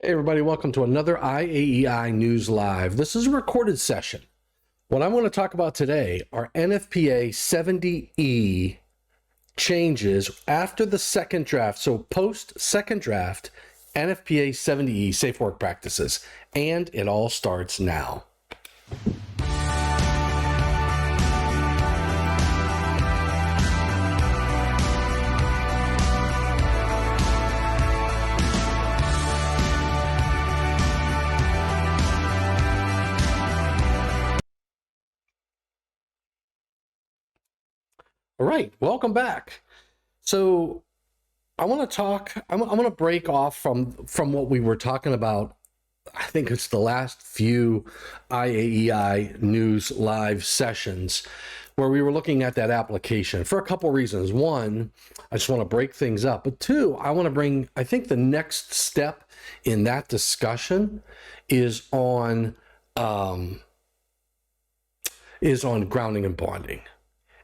Hey everybody, welcome to another IAEI News Live. This is a recorded session. What I'm going to talk about today are NFPA70E changes after the second draft, so post second draft, NFPA70E safe work practices, and it all starts now. All right, welcome back. So I want to talk, I'm going to break off from what we were talking about. I think it's the last few IAEI News Live sessions where we were looking at that application for a couple reasons. One, I just want to break things up. But two, I want to bring, I think the next step in that discussion is on grounding and bonding.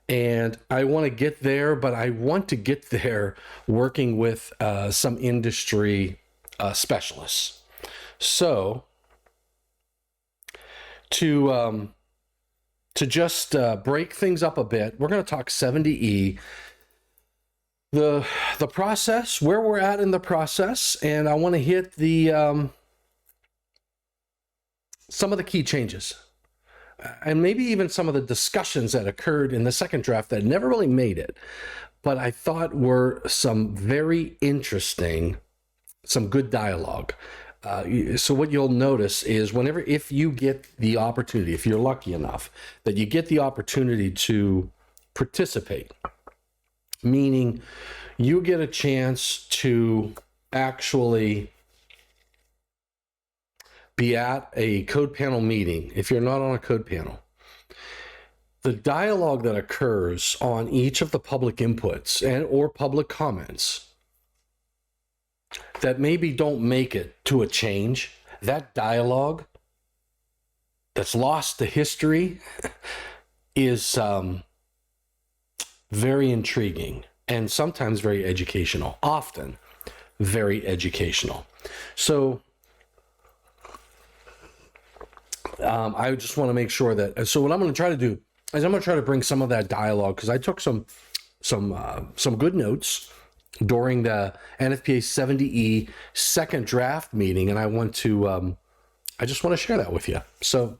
And I want to get there, but I want to get there working with some industry specialists. So to just break things up a bit, we're going to talk 70E, the process, where we're at in the process, and I want to hit the some of the key changes. And maybe even some of the discussions that occurred in the second draft that never really made it, but I thought were some very interesting, some good dialogue. So what you'll notice is if you get the opportunity, if you're lucky enough that you get the opportunity to participate, meaning you get a chance to actually be at a code panel meeting, if you're not on a code panel, the dialogue that occurs on each of the public inputs and or public comments that maybe don't make it to a change, that dialogue that's lost to history is very intriguing and sometimes very educational, often very educational. So I just want to make sure that, so what I'm going to try to do is I'm going to try to bring some of that dialogue, because I took some good notes during the NFPA70E second draft meeting, and I just want to share that with you. So,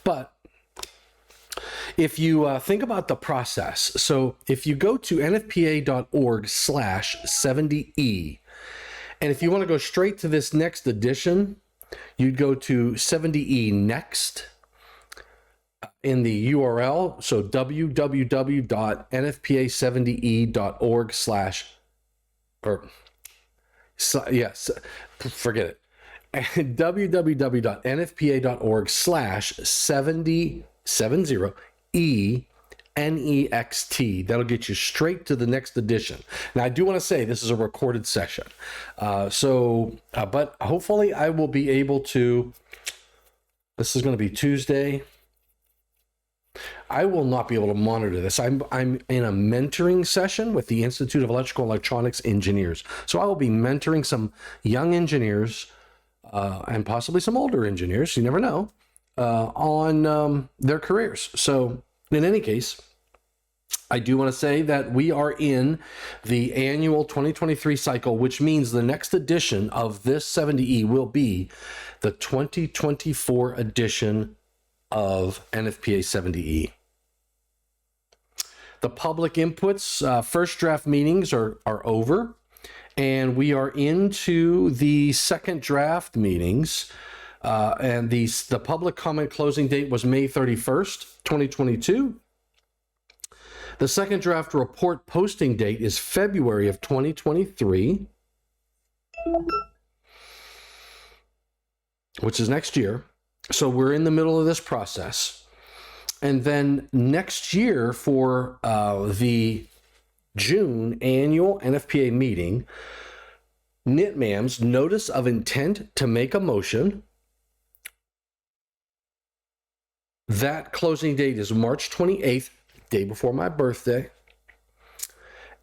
but if you think about the process, so if you go to nfpa.org/70E, and if you want to go straight to this next edition, you'd go to 70E next in the URL. So www.nfpa70e.org forget it. www.nfpa.org/70E NEXT. That'll get you straight to the next edition. Now, I do want to say this is a recorded session. But hopefully I will be able to, this is going to be Tuesday. I will not be able to monitor this. I'm in a mentoring session with the Institute of Electrical and Electronics Engineers. So I will be mentoring some young engineers and possibly some older engineers, you never know, on their careers. So in any case, I do want to say that we are in the annual 2023 cycle, which means the next edition of this 70E will be the 2024 edition of NFPA 70E. The public inputs, first draft meetings are over, and we are into the second draft meetings. And the public comment closing date was May 31st, 2022. The second draft report posting date is February of 2023, which is next year. So we're in the middle of this process. And then next year for the June annual NFPA meeting, NITMAM's notice of intent to make a motion. That closing date is March 28th, day before my birthday.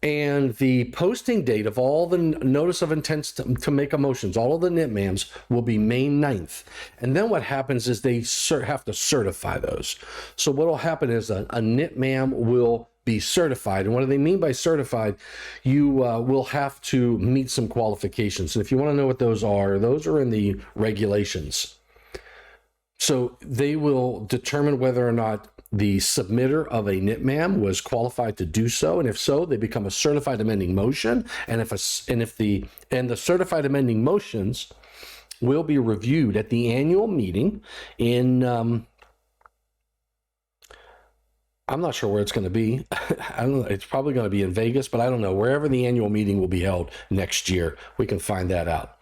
And the posting date of all the notice of intents to make a motions, all of the NIPMAMs, will be May 9th. And then what happens is they have to certify those. So what will happen is a NIPMAM will be certified. And what do they mean by certified? You will have to meet some qualifications. And if you want to know what those are in the regulations. So they will determine whether or not the submitter of a NIPMAM was qualified to do so, and if so, they become a certified amending motion. And the certified amending motions will be reviewed at the annual meeting in I'm not sure where it's going to be. I don't know. It's probably going to be in Vegas, but I don't know. Wherever the annual meeting will be held next year, we can find that out.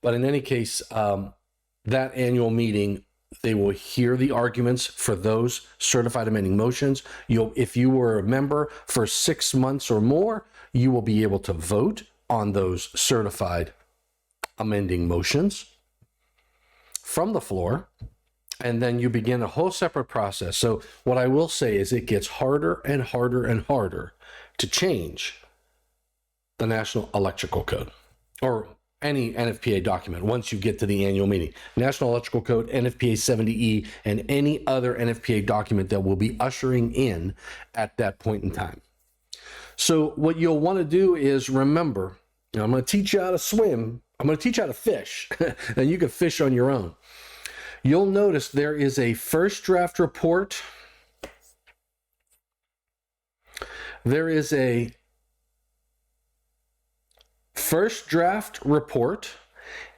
But in any case, that annual meeting, they will hear the arguments for those certified amending motions. If you were a member for 6 months or more, you will be able to vote on those certified amending motions from the floor, and then you begin a whole separate process. So what I will say is it gets harder and harder and harder to change the National Electrical Code, or any NFPA document once you get to the annual meeting. National Electrical Code, NFPA70E, and any other NFPA document that will be ushering in at that point in time. So what you'll want to do is remember, I'm going to teach you how to swim. I'm going to teach you how to fish, and you can fish on your own. You'll notice there is a first draft report. There is a first draft report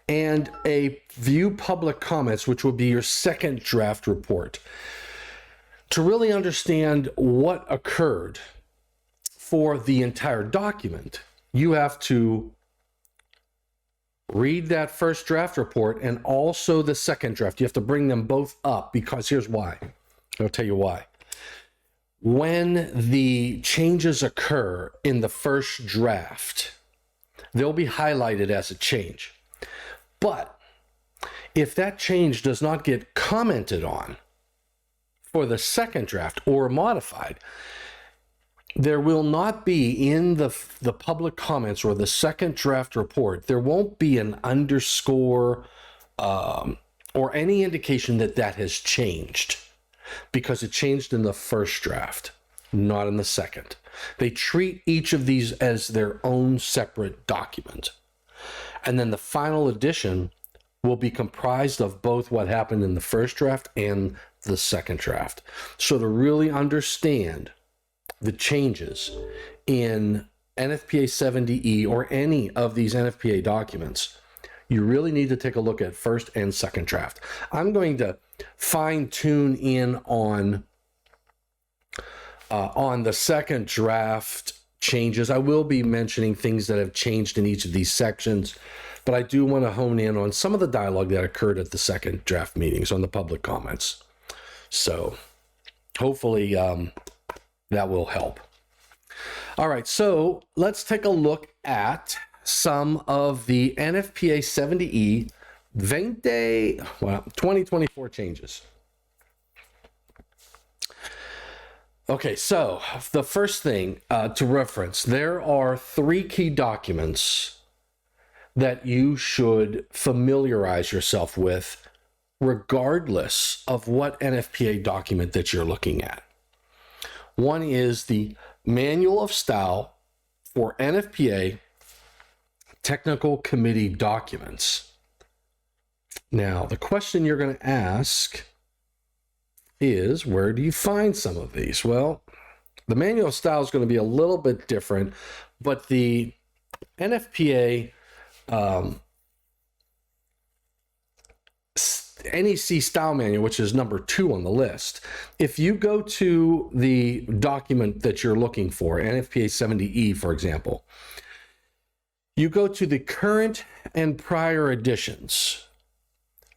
and a view public comments, which will be your second draft report. To really understand what occurred for the entire document, you have to read that first draft report and also the second draft. You have to bring them both up, because here's why. I'll tell you why. When the changes occur in the first draft, they'll be highlighted as a change. But if that change does not get commented on for the second draft or modified, there will not be in the public comments or the second draft report, there won't be an underscore or any indication that that has changed, because it changed in the first draft, not in the second. They treat each of these as their own separate document. And then the final edition will be comprised of both what happened in the first draft and the second draft. So to really understand the changes in NFPA70E or any of these NFPA documents, you really need to take a look at first and second draft. I'm going to fine tune in on the second draft changes. I will be mentioning things that have changed in each of these sections, but I do want to hone in on some of the dialogue that occurred at the second draft meetings on the public comments. So hopefully that will help. All right, so let's take a look at some of the NFPA70E 2024 changes. Okay, so the first thing to reference, there are 3 key documents that you should familiarize yourself with regardless of what NFPA document that you're looking at. One is the Manual of Style for NFPA Technical Committee documents. Now, the question you're going to ask is, where do you find some of these? Well, the Manual of Style is going to be a little bit different, but the NFPA NEC Style Manual, which is number 2 on the list, if you go to the document that you're looking for, NFPA70E, for example, you go to the current and prior editions.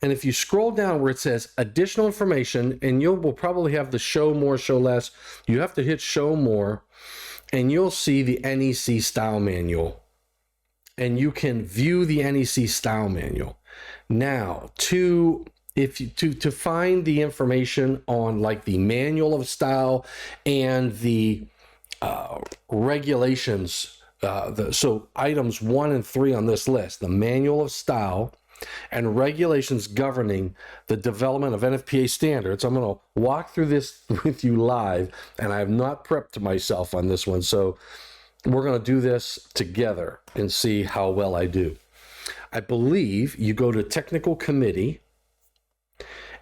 And if you scroll down where it says additional information, and you will probably have the show more, show less, you have to hit show more, and you'll see the NEC Style Manual. And you can view the NEC Style Manual. Now, to find the information on like the Manual of Style and the regulations. So items 1 and 3 on this list, the manual of style and regulations governing the development of NFPA standards. I'm going to walk through this with you live, and I have not prepped myself on this one. So we're going to do this together and see how well I do. I believe you go to technical committee,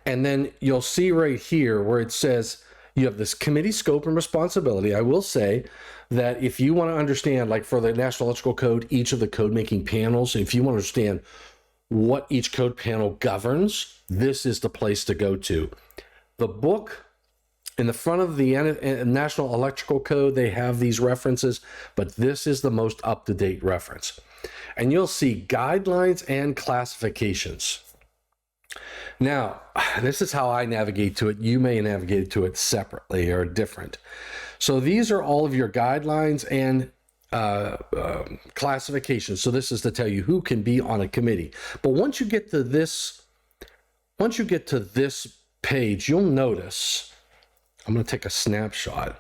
and then you'll see right here where it says you have this committee scope and responsibility. I will say that if you want to understand, like for the National Electrical Code, each of the code making panels, if you want to understand what each code panel governs, this is the place to go to. The book in the front of the National Electrical Code, they have these references, but this is the most up-to-date reference. And you'll see guidelines and classifications. Now, this is how I navigate to it. You may navigate to it separately or different. So these are all of your guidelines and classifications. So this is to tell you who can be on a committee. But once you get to this page, you'll notice, I'm going to take a snapshot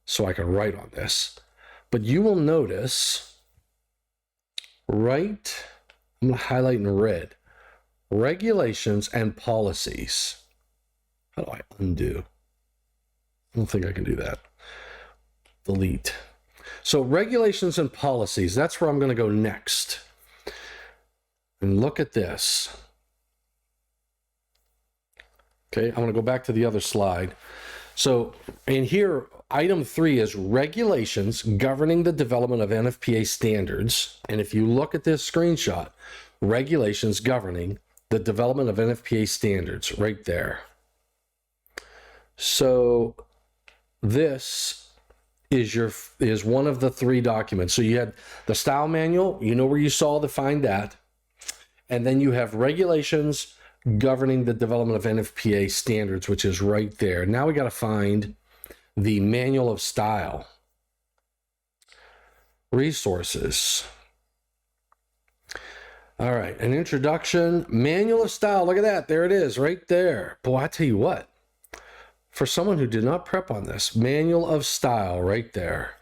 so I can write on this, but you will notice I'm going to highlight in red, regulations and policies. How do I undo? I don't think I can do that. Delete. So regulations and policies, that's where I'm going to go next. And look at this. Okay, I'm going to go back to the other slide. So in here, item 3 is regulations governing the development of NFPA standards. And if you look at this screenshot, regulations governing the development of NFPA standards right there. So this is one of the 3 documents. So you had the style manual, you know where you saw to find that. And then you have regulations governing the development of NFPA standards, which is right there. Now we got to find the manual of style. Resources. All right, an introduction, manual of style. Look at that. There it is right there. Boy, I tell you what. For someone who did not prep on this, manual of style right there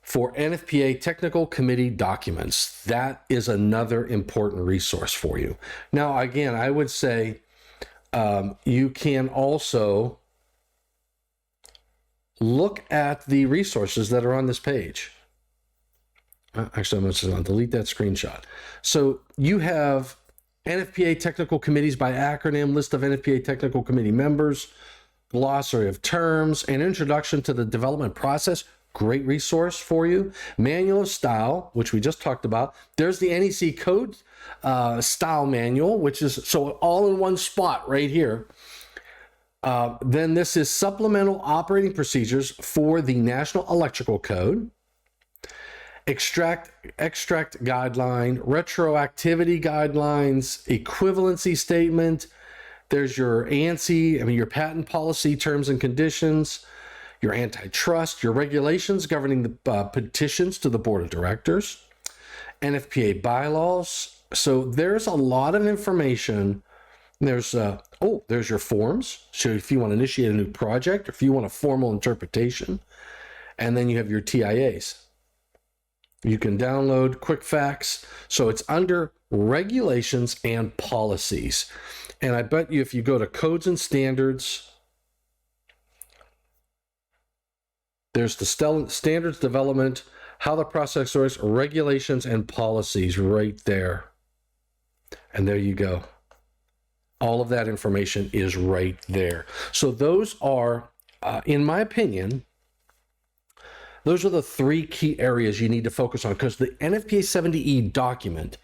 for NFPA technical committee documents. That is another important resource for you. Now, again, I would say you can also look at the resources that are on this page. Actually, I'm going to delete that screenshot. So you have NFPA technical committees by acronym, list of NFPA technical committee members, glossary of terms, an introduction to the development process. Great resource for you. Manual of style, which we just talked about. There's the NEC code style manual, which is so all in one spot right here. Then this is supplemental operating procedures for the National Electrical Code. Extract guideline, retroactivity guidelines, equivalency statement. There's your ANSI, your patent policy terms and conditions, your antitrust, your regulations governing the petitions to the board of directors, NFPA bylaws. So there's a lot of information. There's there's your forms. So if you want to initiate a new project, or if you want a formal interpretation, and then you have your TIAs. You can download quick facts. So it's under regulations and policies. And I bet you if you go to codes and standards, there's the standards development, how the process works, regulations and policies right there. And there you go. All of that information is right there. So those are, in my opinion, those are the 3 key areas you need to focus on, because the NFPA70E document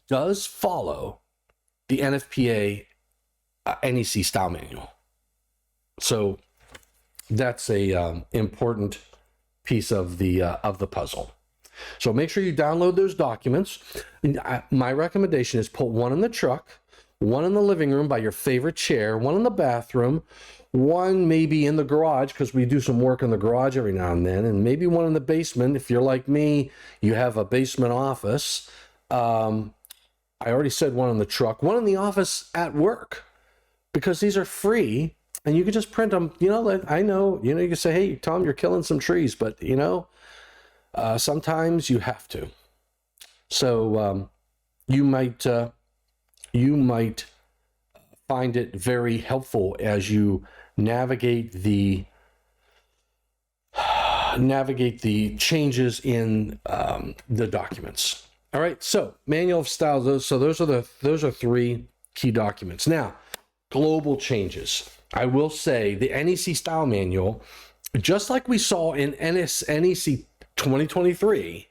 does follow the NFPA NEC style manual. So that's a important piece of the puzzle. So make sure you download those documents. My recommendation is put one in the truck, one in the living room by your favorite chair, one in the bathroom, one maybe in the garage, because we do some work in the garage every now and then, and maybe one in the basement. If you're like me, you have a basement office. I already said one in the truck, one in the office at work, because these are free And you can just print them. I know, you can say, hey, Tom, you're killing some trees, but sometimes you have to. So you might find it very helpful as you navigate the changes in the documents. All right, so manual of styles. Those are three key documents. Now, global changes. I will say the NEC style manual, just like we saw in NEC 2023,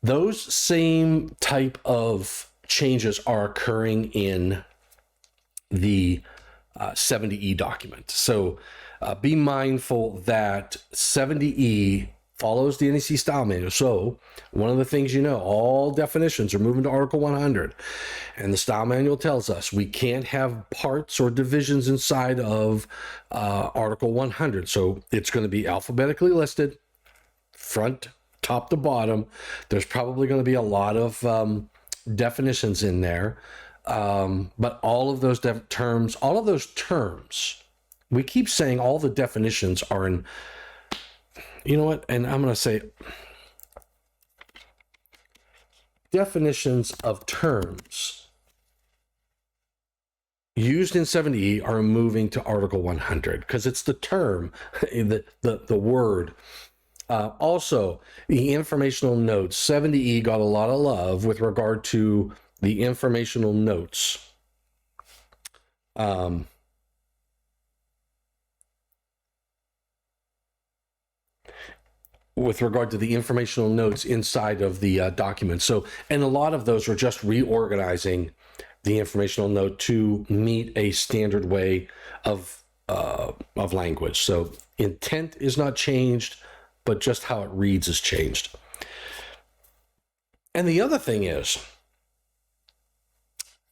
those same type of changes are occurring in the 70E document. So be mindful that 70E follows the NEC style manual. So one of the things, all definitions are moving to Article 100. And the style manual tells us we can't have parts or divisions inside of Article 100. So it's going to be alphabetically listed, front, top to bottom. There's probably going to be a lot of definitions in there. But all of those terms, we keep saying all the definitions are in, you know what? And I'm going to say definitions of terms used in 70E are moving to Article 100 because it's the term, the word. Also, the informational notes, 70E got a lot of love with regard to the informational notes. With regard to the informational notes inside of the document. So, and a lot of those are just reorganizing the informational note to meet a standard way of language. So intent is not changed, but just how it reads is changed. And the other thing is,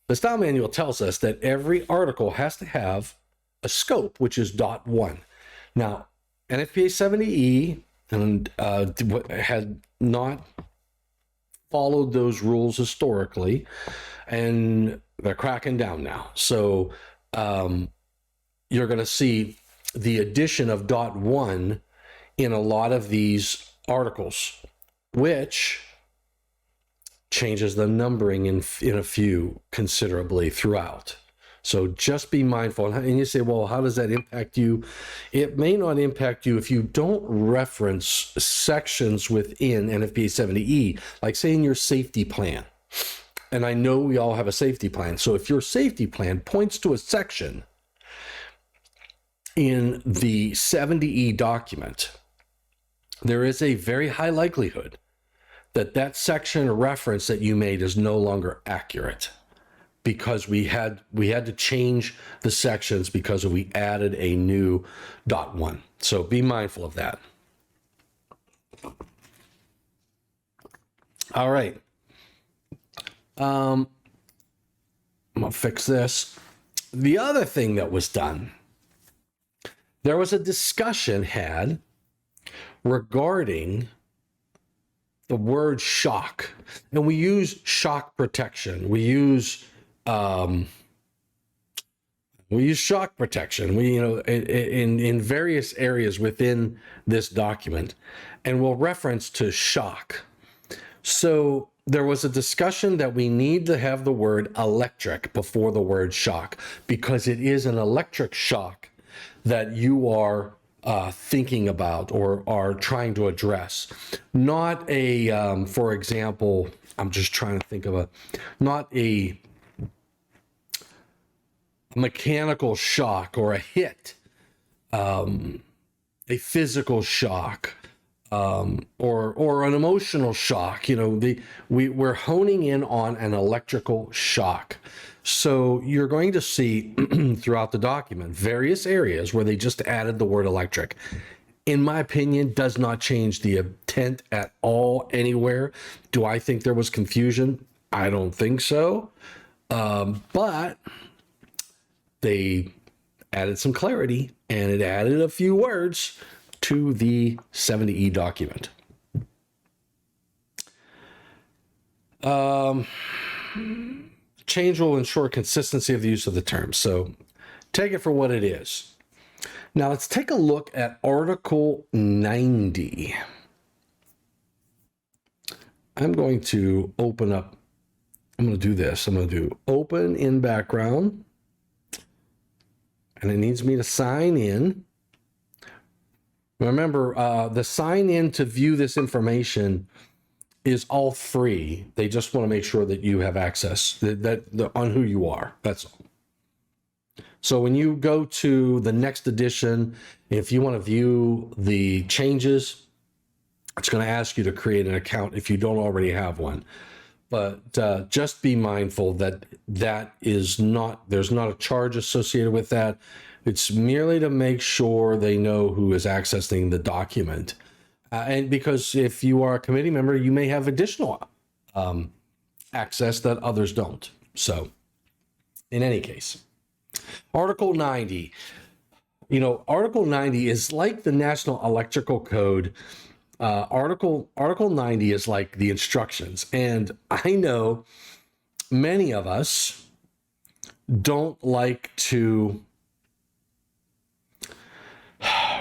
the style manual tells us that every article has to have a scope, which is .1. Now, NFPA70E and had not followed those rules historically, and they're cracking down now. So you're going to see the addition of .1 in a lot of these articles, which changes the numbering in a few considerably throughout. So just be mindful. And you say, well, how does that impact you? It may not impact you if you don't reference sections within NFPA70E, like say in your safety plan. And I know we all have a safety plan. So if your safety plan points to a section in the 70E document, there is a very high likelihood that that section reference that you made is no longer accurate, because we had to change the sections because we added a new .1. So be mindful of that. All right. I'm gonna fix this. The other thing that was done, there was a discussion had regarding the word shock, and we use shock protection. We use shock protection. In various areas within this document, and we'll reference to shock. So there was a discussion that we need to have the word electric before the word shock, because it is an electric shock that you are thinking about or are trying to address. Not a, for example, I'm just trying to think of not a mechanical shock or a hit, a physical shock, or an emotional shock. We're honing in on an electrical shock. So you're going to see throughout the document various areas where they just added the word electric. In my opinion, does not change the intent at all anywhere. Do I think there was confusion? I don't think so. But they added some clarity, and it added a few words to the 70E document. Change will ensure consistency of the use of the term. So take it for what it is. Now let's take a look at Article 90. I'm going to open up, I'm going to do this. I'm going to do open in background, and it needs me to sign in. Remember, the sign in to view this information is all free. They just want to make sure that you have access on who you are. That's all. So when you go to the next edition, if you want to view the changes, it's going to ask you to create an account if you don't already have one. But just be mindful that there's not a charge associated with that. It's merely to make sure they know who is accessing the document. And because if you are a committee member, you may have additional access that others don't. So in any case, Article 90, Article 90 is like the National Electrical Code. Article 90 is like the instructions. And I know many of us don't like to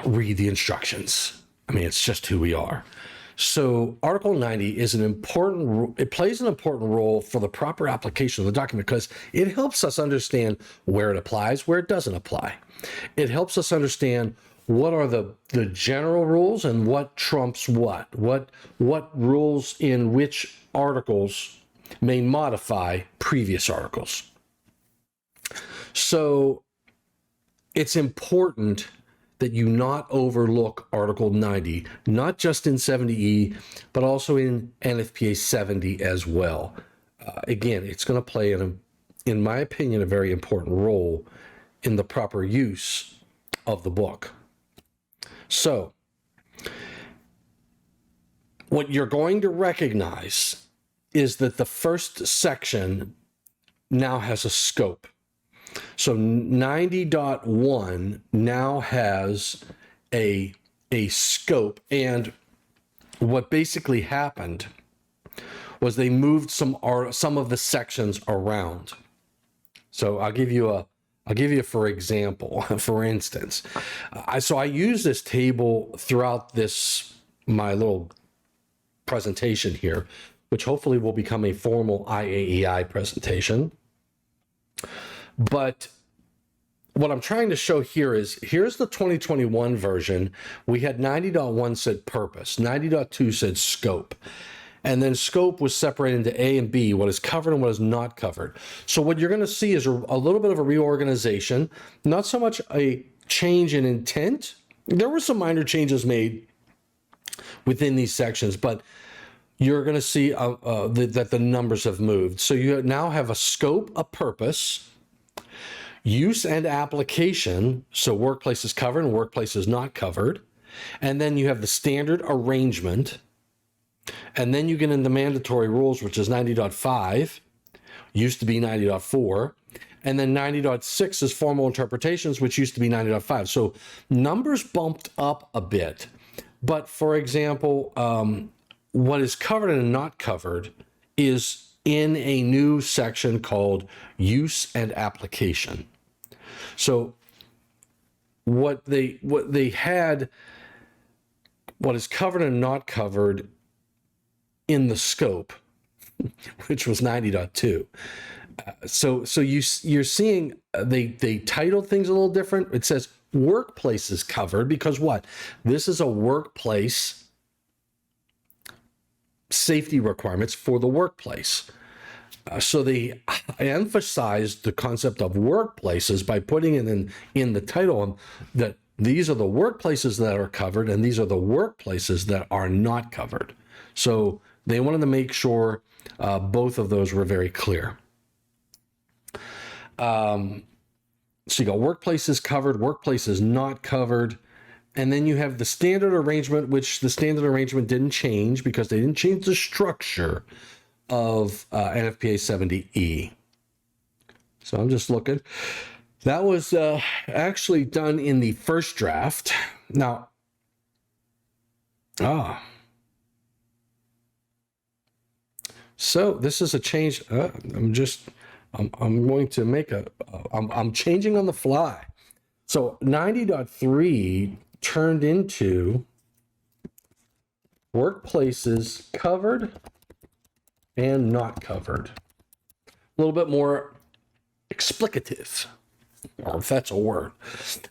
read the instructions. I mean, it's just who we are. So Article 90 is it plays an important role for the proper application of the document because it helps us understand where it applies, where it doesn't apply. It helps us understand what are the general rules and what trumps what rules in which articles may modify previous articles. So it's important that you not overlook Article 90, not just in 70E, but also in NFPA 70 as well. Again, it's going to play, in my opinion, a very important role in the proper use of the book. So, what you're going to recognize is that the first section now has a scope. So 90.1 now has a scope, and what basically happened was they moved some of the sections around. So I'll give you for example, for instance. So I use this table throughout my little presentation here, which hopefully will become a formal IAEI presentation. But what I'm trying to show here is, here's the 2021 version. We had 90.1 said purpose, 90.2 said scope. And then scope was separated into A and B, what is covered and what is not covered. So what you're going to see is a little bit of a reorganization, not so much a change in intent. There were some minor changes made within these sections, but you're going to see that the numbers have moved. So you now have a scope, a purpose, use and application, so workplace is covered and workplace is not covered. And then you have the standard arrangement. And then you get into mandatory rules, which is 90.5, used to be 90.4. And then 90.6 is formal interpretations, which used to be 90.5. So numbers bumped up a bit. But for example, what is covered and not covered is in a new section called use and application. So what they had, what is covered and not covered in the scope, which was 90.2. So you're seeing they titled things a little different. It says workplace is covered because what? This is a workplace safety requirements for the workplace. So they emphasized the concept of workplaces by putting it in the title that these are the workplaces that are covered and these are the workplaces that are not covered. So they wanted to make sure both of those were very clear. So you got workplaces covered, workplaces not covered. And then you have the standard arrangement, which the standard arrangement didn't change because they didn't change the structure of NFPA70E. So I'm just looking. That was actually done in the first draft. Now, so this is a change. I'm going to make I'm changing on the fly. So 90.3 turned into workplaces covered and not covered. A little bit more explicative, or if that's a word.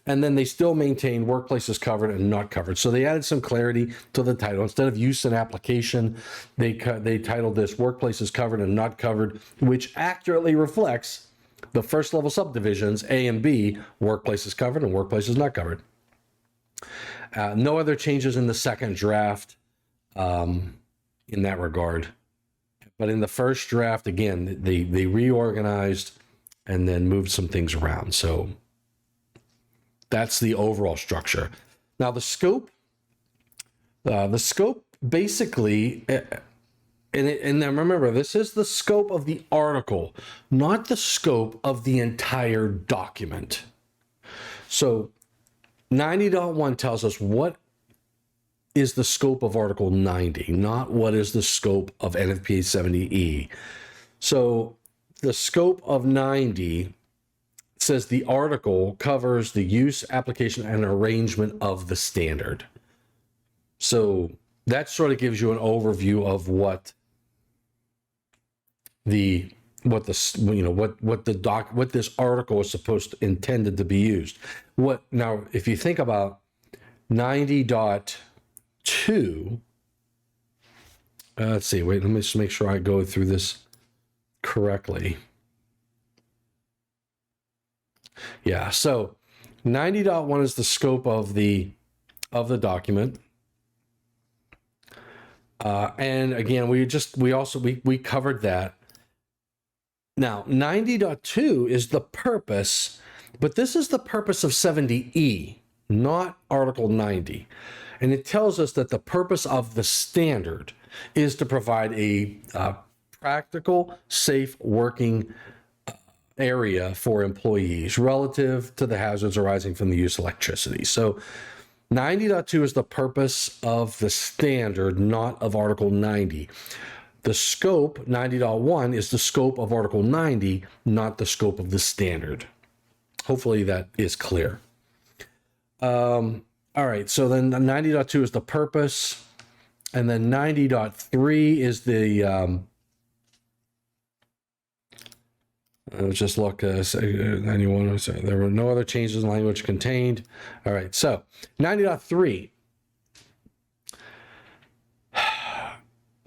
And then they still maintain workplaces covered and not covered. So they added some clarity to the title. Instead of use and application, they titled this workplaces covered and not covered, which accurately reflects the first level subdivisions, A and B, workplaces covered and workplaces not covered. No other changes in the second draft in that regard. But in the first draft, again, they reorganized and then moved some things around. So that's the overall structure. Now the scope basically, and then remember, this is the scope of the article, not the scope of the entire document. So 90.1 tells us what is the scope of Article 90, not what is the scope of NFPA70E. So the scope of 90 says the article covers the use, application, and arrangement of the standard. So that sort of gives you an overview of what this article is intended to be used. Now, if you think about 90.2, let's see, wait, let me just make sure I go through this correctly. Yeah, so 90.1 is the scope of the document. And again, we covered that. Now, 90.2 is the purpose, but this is the purpose of 70E, not Article 90. And it tells us that the purpose of the standard is to provide a practical, safe working area for employees relative to the hazards arising from the use of electricity. So 90.2 is the purpose of the standard, not of Article 90. The scope, 90.1, is the scope of Article 90, not the scope of the standard. Hopefully that is clear. All right, so then 90.2 is the purpose, and then 90.3 is the let's just look 91. Sorry, there were no other changes in language contained. All right, so 90.3.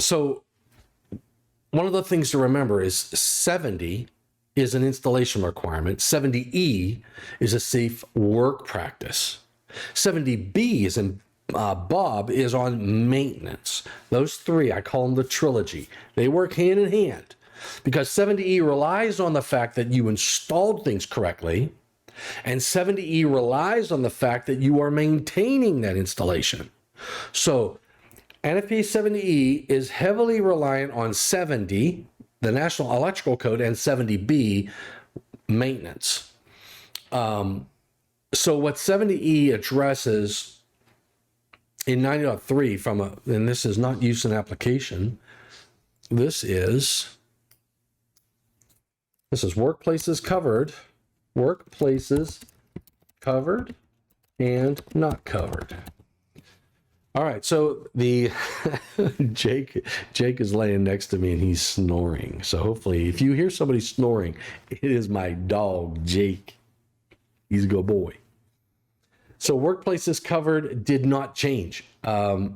So one of the things to remember is 70 is an installation requirement. 70E is a safe work practice. 70B is in Bob is on maintenance. Those three, I call them the trilogy. They work hand in hand because 70E relies on the fact that you installed things correctly, and 70E relies on the fact that you are maintaining that installation. So NFPA70E is heavily reliant on 70, the National Electrical Code, and 70B, maintenance. So what 70E addresses in 90.3 and this is not use and application, this is workplaces covered and not covered. All right, so the Jake is laying next to me and he's snoring. So hopefully if you hear somebody snoring, it is my dog, Jake. He's a good boy. So workplaces covered did not change. There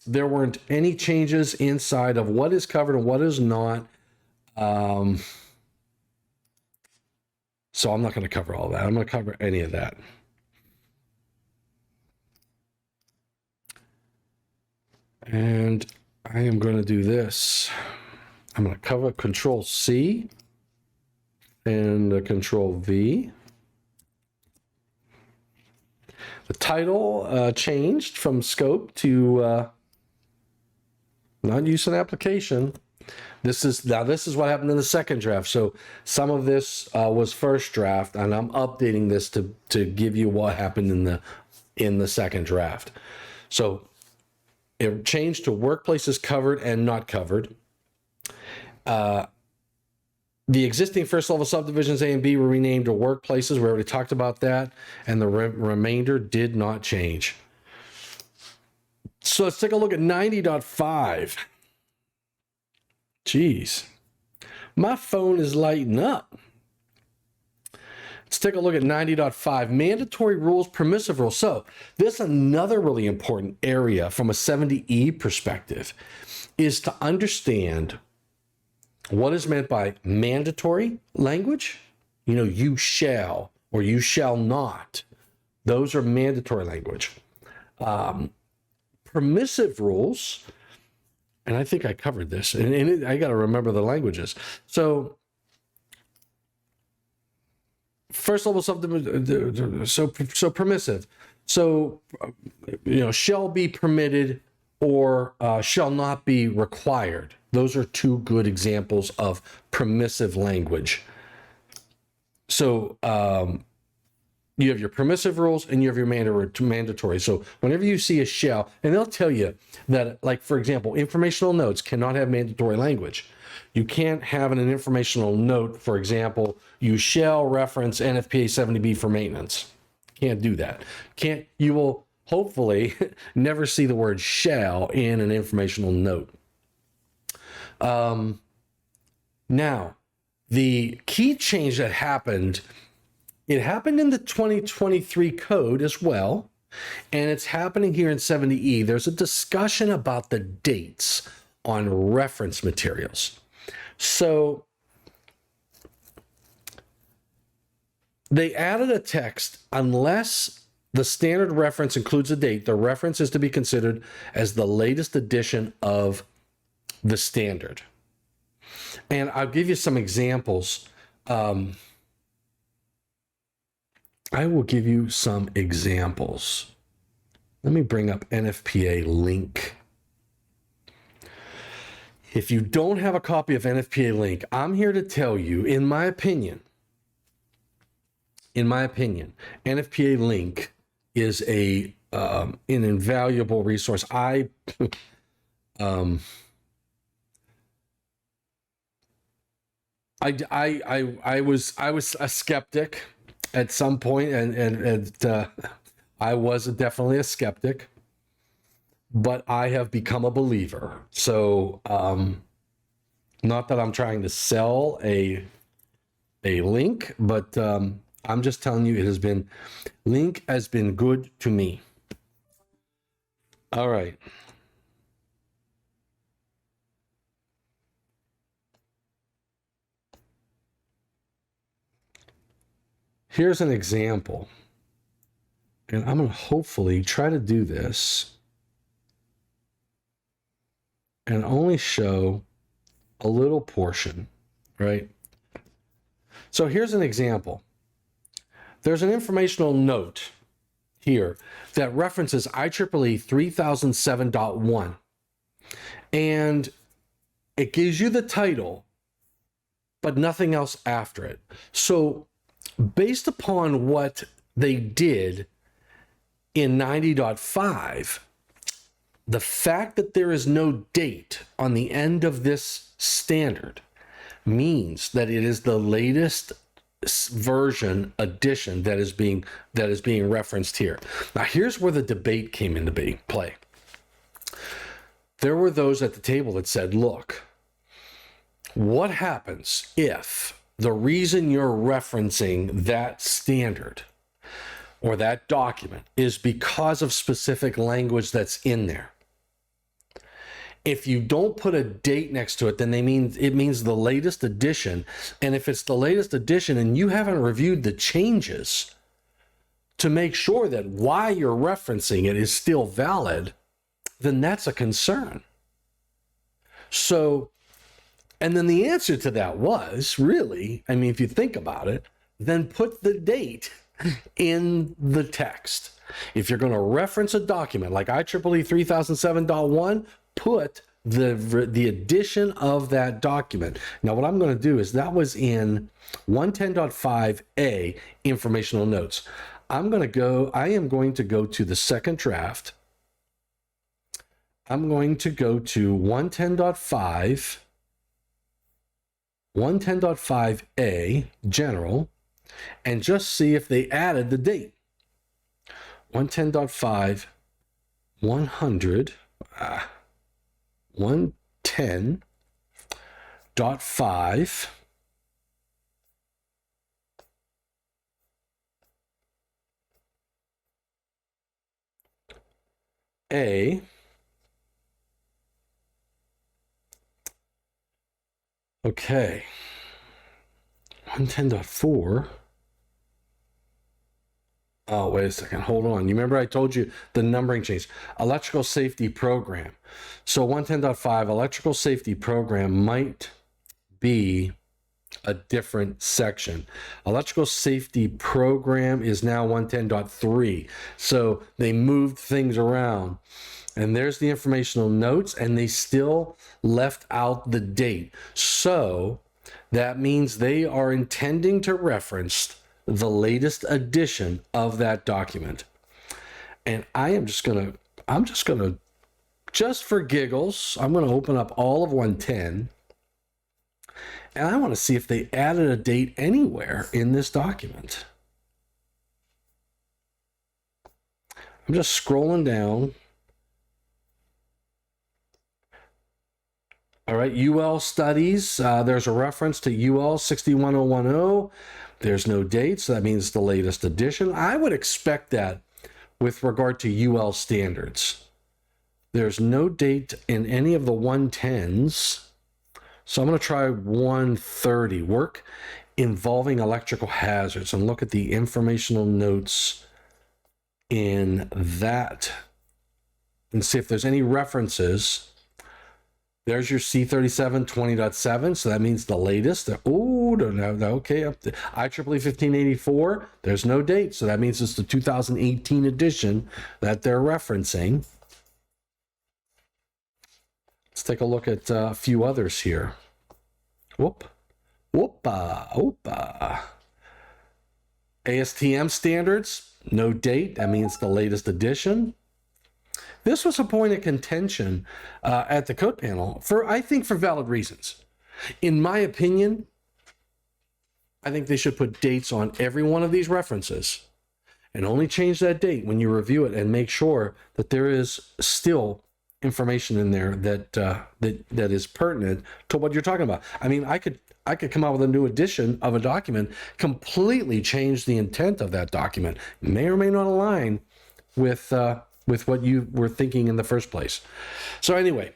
weren't any changes inside of what is covered and what is not. So I'm not going to cover all that. I'm going to cover any of that. And I am going to do this. I'm going to cover Control C and Control V. The title changed from scope to non-use and application. This is what happened in the second draft. So some of this was first draft, and I'm updating this to give you what happened in the second draft. So it changed to workplaces covered and not covered. The existing first level subdivisions A and B were renamed to workplaces. We already talked about that. And the remainder did not change. So let's take a look at 90.5. Jeez. My phone is lighting up. Let's take a look at 90.5, mandatory rules, permissive rules. So this is another really important area from a 70E perspective, is to understand what is meant by mandatory language. You know, you shall or you shall not. Those are mandatory language. Permissive rules, and I think I covered this, and I got to remember the languages. So first level subdivision, so permissive. So, you know, shall be permitted or shall not be required. Those are two good examples of permissive language. So you have your permissive rules and you have your mandatory. So whenever you see a shall, and they'll tell you that, like, for example, informational notes cannot have mandatory language. You can't have in an informational note, for example, you shall reference NFPA70E for maintenance. Can't do that. You will hopefully never see the word shall in an informational note. Now, the key change that happened, it happened in the 2023 code as well, and it's happening here in 70E. There's a discussion about the dates on reference materials. So they added a text, unless the standard reference includes a date, the reference is to be considered as the latest edition of the standard. And I'll give you some examples. I will give you some examples. Let me bring up NFPA link. If you don't have a copy of NFPA link, I'm here to tell you, in my opinion, NFPA link is an invaluable resource. I was a skeptic at some point, and I was definitely a skeptic, but I have become a believer. So not that I'm trying to sell a link, but I'm just telling you, link has been good to me. All right. Here's an example, and I'm going to hopefully try to do this and only show a little portion, right? So here's an example. There's an informational note here that references IEEE 3007.1, and it gives you the title, but nothing else after it. So based upon what they did in 90.5, the fact that there is no date on the end of this standard means that it is the latest version edition that is being referenced here. Now, here's where the debate came into play. There were those at the table that said, look, what happens if the reason you're referencing that standard or that document is because of specific language that's in there? If you don't put a date next to it, then it means the latest edition. And if it's the latest edition and you haven't reviewed the changes to make sure that why you're referencing it is still valid, then that's a concern. So, and then the answer to that was, really, I mean, if you think about it, then put the date in the text. If you're going to reference a document like IEEE 3007.1, put the edition of that document. Now, what I'm going to do is, that was in 110.5A informational notes. I am going to go to the second draft. I'm going to go to 110.5 110.5A, general, and just see if they added the date. 110.5, 100, 110.5, A, okay, 110.4. Oh, wait a second. Hold on. You remember I told you the numbering change. Electrical safety program. So 110.5 electrical safety program might be a different section. Electrical safety program is now 110.3. So they moved things around. And there's the informational notes, and they still left out the date. So that means they are intending to reference the latest edition of that document. And just for giggles, I'm going to open up all of 110. And I want to see if they added a date anywhere in this document. I'm just scrolling down. All right, UL studies. There's a reference to UL 61010. There's no date, so that means the latest edition. I would expect that with regard to UL standards. There's no date in any of the 110s. So I'm going to try 130, work involving electrical hazards, and look at the informational notes in that and see if there's any references. There's your C37 20.7, so that means the latest. Oh, okay, up to IEEE 1584. There's no date, so that means it's the 2018 edition that they're referencing. Let's take a look at a few others here. ASTM standards, no date. That means the latest edition. This was a point of contention at the code panel I think for valid reasons. In my opinion, I think they should put dates on every one of these references and only change that date when you review it and make sure that there is still information in there that is pertinent to what you're talking about. I mean, I could come out with a new edition of a document, completely change the intent of that document, may or may not align with what you were thinking in the first place. So anyway,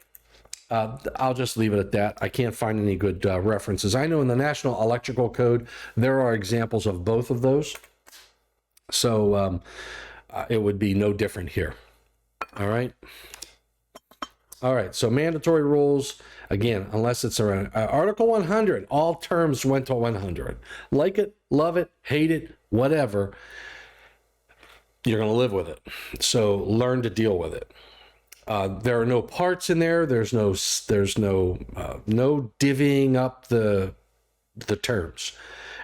I'll just leave it at that. I can't find any good references. I know in the National Electrical Code, there are examples of both of those. So it would be no different here. All right. All right. So mandatory rules, again, unless it's around Article 100, all terms went to 100. Like it, love it, hate it, whatever. You're going to live with it. So learn to deal with it. There are no parts in there. There's no divvying up the terms.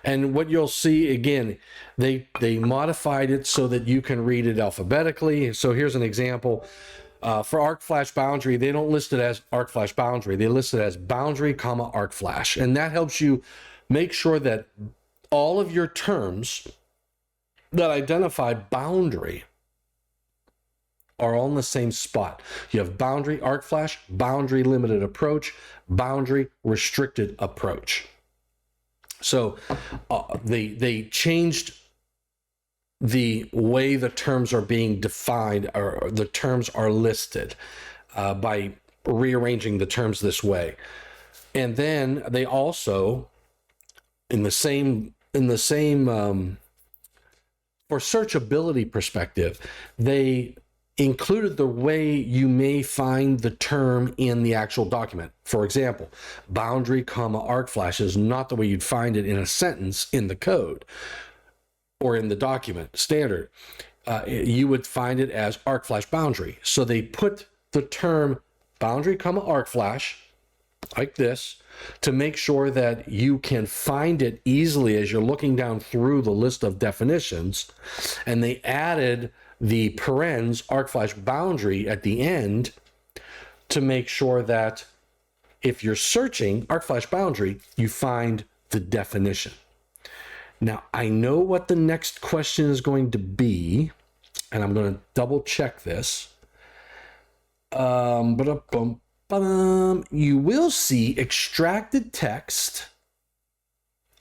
And what you'll see, again, they modified it so that you can read it alphabetically. So here's an example. For arc flash boundary, they don't list it as arc flash boundary. They list it as boundary, arc flash. And that helps you make sure that all of your terms that identify boundary are all in the same spot. You have boundary arc flash, boundary limited approach, boundary restricted approach. So they changed the way the terms are being defined, or the terms are listed by rearranging the terms this way. And then they also, in the same for searchability perspective, they included the way you may find the term in the actual document. For example, boundary, arc flash is not the way you'd find it in a sentence in the code or in the document standard. You would find it as arc flash boundary. So they put the term boundary, arc flash like this to make sure that you can find it easily as you're looking down through the list of definitions. And they added the parens arc flash boundary at the end to make sure that If you're searching arc/boundary, you find the definition. Now, I know what the next question is going to be, and I'm going to double check this. You will see extracted text.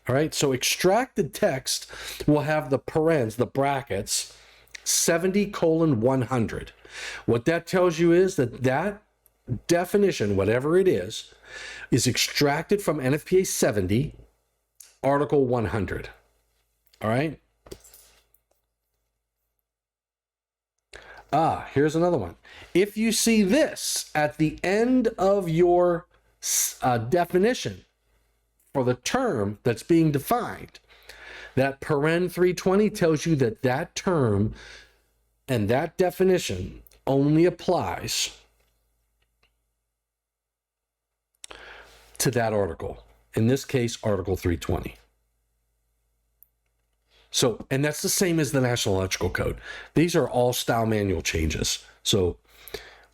All right, so extracted text will have the parens, the brackets, 70:100. What that tells you is that that definition, whatever it is extracted from NFPA 70, Article 100. All right. Here's another one. If you see this at the end of your definition for the term that's being defined, that paren 320 tells you that that term and that definition only applies to that article. In this case, Article 320. So, and that's the same as the National Electrical Code. These are all style manual changes. So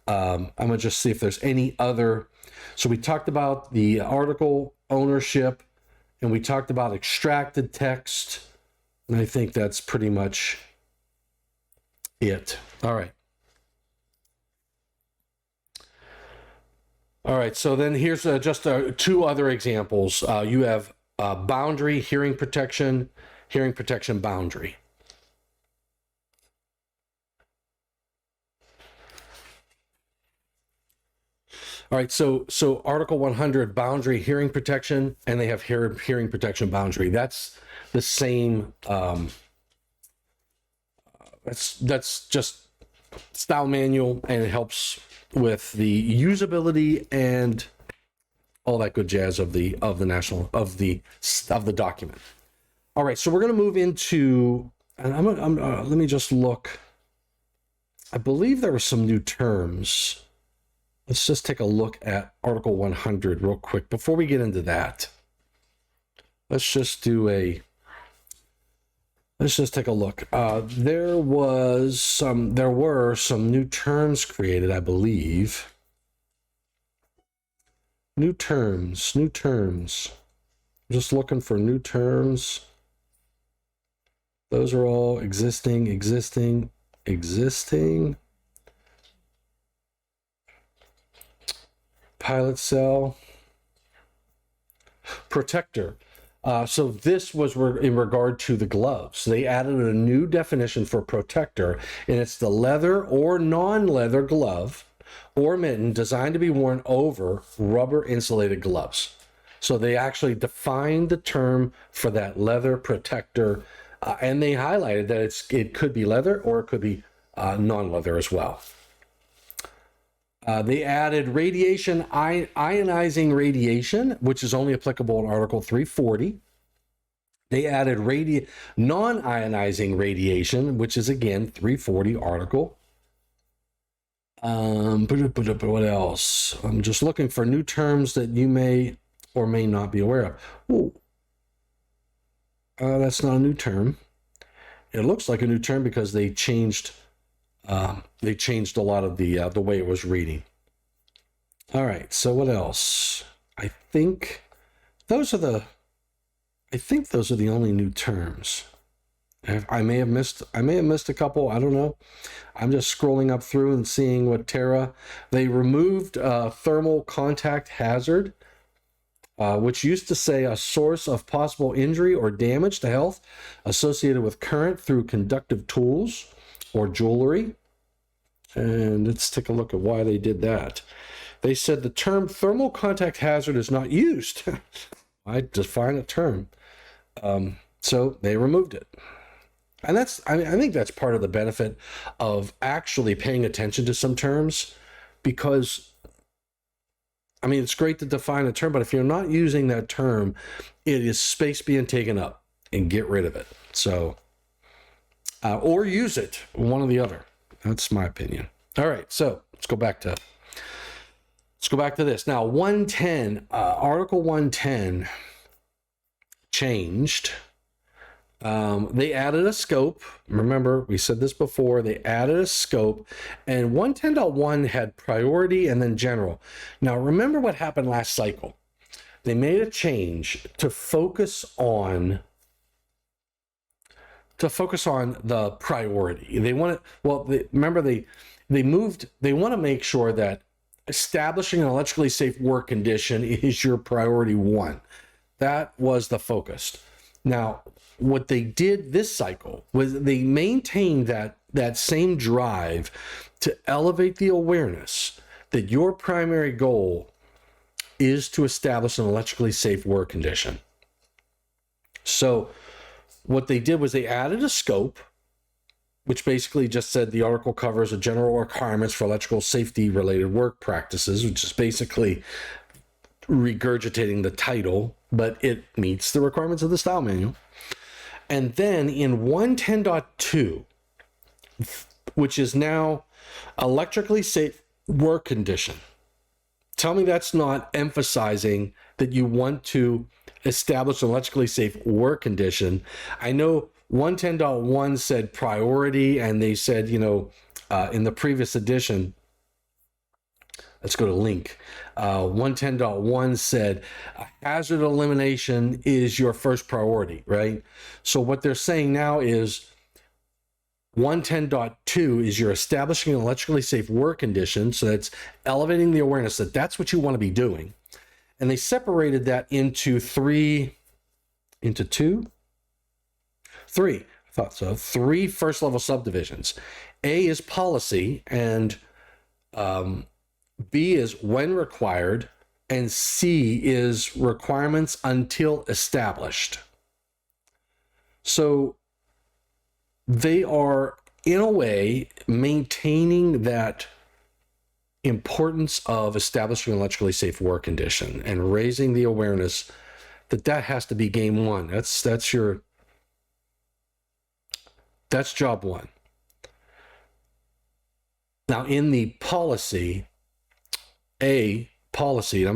I'm going to just see if there's any other. So we talked about the article ownership, and we talked about extracted text. And I think that's pretty much it. All right. All right, so then here's just two other examples. You have boundary, hearing protection boundary. All right, so Article 100, boundary, hearing protection, and they have hearing protection boundary. That's the same. That's just style manual, and it helps with the usability and all that good jazz of the document. All right, so we're going to move into, and let me just look. I believe there were some new terms. Let's just take a look at Article 100 real quick before we get into that. Let's just take a look. There were some new terms created, I believe. New terms. Just looking for new terms. Those are all existing. Pilot cell. Protector. So this was in regard to the gloves. They added a new definition for protector, and it's the leather or non-leather glove or mitten designed to be worn over rubber insulated gloves. So they actually defined the term for that leather protector, and they highlighted that it could be leather or it could be non-leather as well. They added ionizing radiation, which is only applicable in Article 340. They added non-ionizing radiation, which is again 340 article. What else? I'm just looking for new terms that you may or may not be aware of. Ooh. That's not a new term. It looks like a new term because they changed a lot of the way it was reading. All right, so what else? I think those are the only new terms. I may have missed a couple. I don't know. I'm just scrolling up through and seeing what they removed thermal contact hazard, which used to say a source of possible injury or damage to health associated with current through conductive tools or jewelry. And let's take a look at why they did that. They said the term thermal contact hazard is not used. I define a term. So they removed it. And I think that's part of the benefit of actually paying attention to some terms, because it's great to define a term, but if you're not using that term, it is space being taken up, and get rid of it. So, or use it, one or the other. That's my opinion. All right, so let's go back to this. Now, 110, Article 110 changed. They added a scope. Remember, we said this before. They added a scope, and 110.1 had priority and then general. Now, remember what happened last cycle. They made a change to focus on the priority. They want to, remember they want to make sure that establishing an electrically safe work condition is your priority one. That was the focus. Now, what they did this cycle was they maintained that same drive to elevate the awareness that your primary goal is to establish an electrically safe work condition. So what they did was they added a scope, which basically just said the article covers the general requirements for electrical safety related work practices, which is basically regurgitating the title, but it meets the requirements of the style manual. And then in 110.2, which is now electrically safe work condition, tell me that's not emphasizing that you want to establish an electrically safe work condition. I know 110.1 said priority, and they said, in the previous edition, let's go to link. 110.1 said hazard elimination is your first priority, right? So what they're saying now is 110.2 is you're establishing an electrically safe work condition. So that's elevating the awareness that that's what you want to be doing. And they separated that into three first level subdivisions. A is policy, and B is when required, and C is requirements until established. So they are, in a way, maintaining that importance of establishing an electrically safe work condition and raising the awareness that has to be game one. That's job one. Now, in the policy, I'm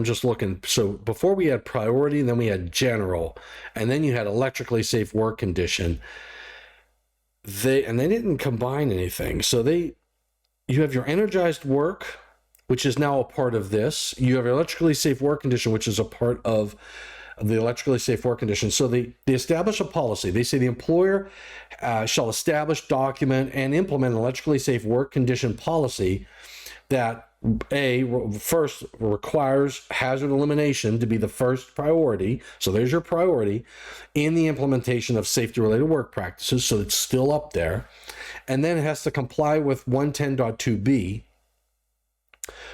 just looking, so before we had priority, and then we had general, and then you had electrically safe work condition. They didn't combine anything. So you have your energized work, which is now a part of this. You have your electrically safe work condition, which is a part of the electrically safe work condition. So they establish a policy. They say the employer shall establish, document, and implement an electrically safe work condition policy that first requires hazard elimination to be the first priority. So there's your priority in the implementation of safety-related work practices. So it's still up there. And then it has to comply with 110.2b,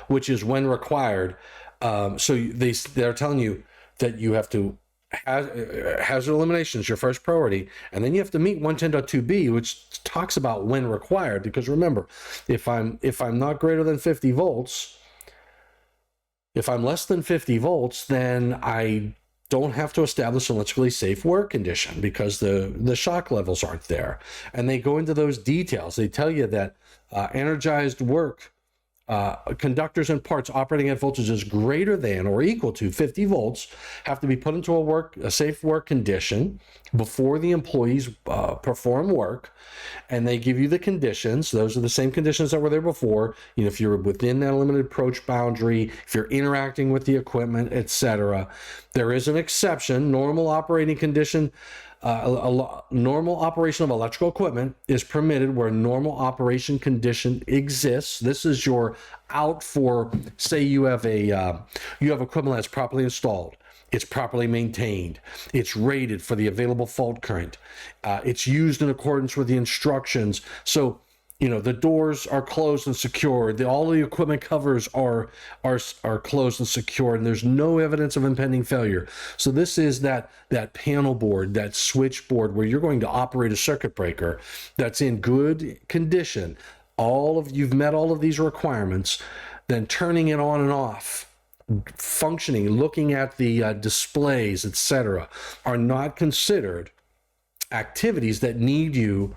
which is when required. So they're telling you that you have to hazard elimination is your first priority, and then you have to meet 110.2b, which talks about when required. Because remember, if I'm not greater than 50 volts, if I'm less than 50 volts, then I don't have to establish an electrically safe work condition because the shock levels aren't there. And they go into those details. They tell you that energized work conductors and parts operating at voltages greater than or equal to 50 volts have to be put into a safe work condition before the employees perform work. And they give you the conditions. Those are the same conditions that were there before. If you're within that limited approach boundary, if you're interacting with the equipment, etc. There is an exception. Normal operating condition. Normal operation of electrical equipment is permitted where normal operation condition exists. This is your out for, say you have equipment that's properly installed, it's properly maintained, it's rated for the available fault current, it's used in accordance with the instructions. So the doors are closed and secured. All the equipment covers are closed and secured, and there's no evidence of impending failure. So this is that panel board, that switchboard where you're going to operate a circuit breaker that's in good condition. You've met all of these requirements, then turning it on and off, functioning, looking at the displays, etc., are not considered activities that need you